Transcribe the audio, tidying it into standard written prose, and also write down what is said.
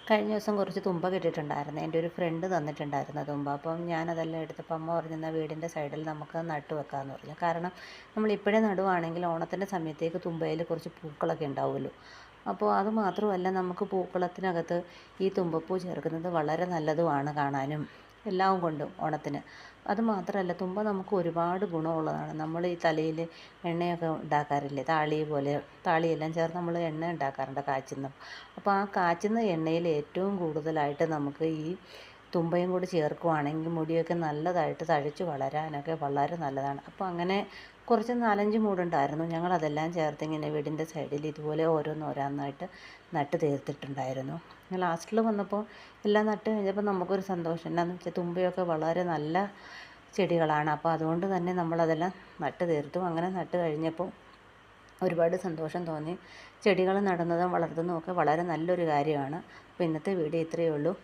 കഴിഞ്ഞ ദിവസം കുറച്ച് തുമ്പ കിട്ടിയിട്ടുണ്ടായിരുന്നു. എൻ്റെ ഒരു ഫ്രണ്ട് തന്നിട്ടുണ്ടായിരുന്നു തുമ്പ. അപ്പം ഞാനതെല്ലാം എടുത്തപ്പോൾ അമ്മ പറഞ്ഞു എന്നാൽ വീടിൻ്റെ സൈഡിൽ നമുക്ക് നട്ട് വെക്കാമെന്ന് പറഞ്ഞു. കാരണം നമ്മൾ ഇപ്പോഴേ നടുവാണെങ്കിൽ ഓണത്തിൻ്റെ സമയത്തേക്ക് തുമ്പയിൽ കുറച്ച് പൂക്കളൊക്കെ ഉണ്ടാവുമല്ലോ. അപ്പോൾ അത് മാത്രമല്ല, നമുക്ക് പൂക്കളത്തിനകത്ത് ഈ തുമ്പപ്പൂ ചേർക്കുന്നത് വളരെ നല്ലതുമാണ് കാണാനും എല്ലാം കൊണ്ടും ഓണത്തിന്. അത് മാത്രമല്ല, തുമ്പ നമുക്ക് ഒരുപാട് ഗുണമുള്ളതാണ്. നമ്മൾ ഈ തലയിൽ എണ്ണയൊക്കെ ഉണ്ടാക്കാറില്ലേ, താളി പോലെ താളിയെല്ലാം ചേർത്ത് നമ്മൾ എണ്ണ ഉണ്ടാക്കാറുണ്ട് കാച്ചുന്ന. അപ്പോൾ ആ കാച്ചുന്ന എണ്ണയിൽ ഏറ്റവും കൂടുതലായിട്ട് നമുക്ക് ഈ തുമ്പയും കൂടി ചേർക്കുവാണെങ്കിൽ മുടിയൊക്കെ നല്ലതായിട്ട് തഴച്ച് വളരാനൊക്കെ വളരെ നല്ലതാണ്. അപ്പോൾ അങ്ങനെ കുറച്ച് 4-5 മൂടുണ്ടായിരുന്നു. ഞങ്ങളതെല്ലാം ചേർത്ത് ഇങ്ങനെ വീടിൻ്റെ സൈഡിൽ ഇതുപോലെ ഓരോന്നോരോന്നായിട്ട് നട്ട് തീർത്തിട്ടുണ്ടായിരുന്നു. ലാസ്റ്റിൽ വന്നപ്പോൾ എല്ലാം നട്ട് കഴിഞ്ഞപ്പോൾ നമുക്കൊരു സന്തോഷം. എന്താണെന്ന് വെച്ചാൽ തുമ്പയൊക്കെ വളരെ നല്ല ചെടികളാണ്. അപ്പോൾ അതുകൊണ്ട് തന്നെ നമ്മളതെല്ലാം നട്ട് തീർത്തു. അങ്ങനെ നട്ട് കഴിഞ്ഞപ്പോൾ ഒരുപാട് സന്തോഷം തോന്നി. ചെടികൾ നടുന്നതും വളർത്തുന്നതും ഒക്കെ വളരെ നല്ലൊരു കാര്യമാണ്. അപ്പോൾ ഇന്നത്തെ വീഡിയോ ഇത്രയേ ഉള്ളൂ.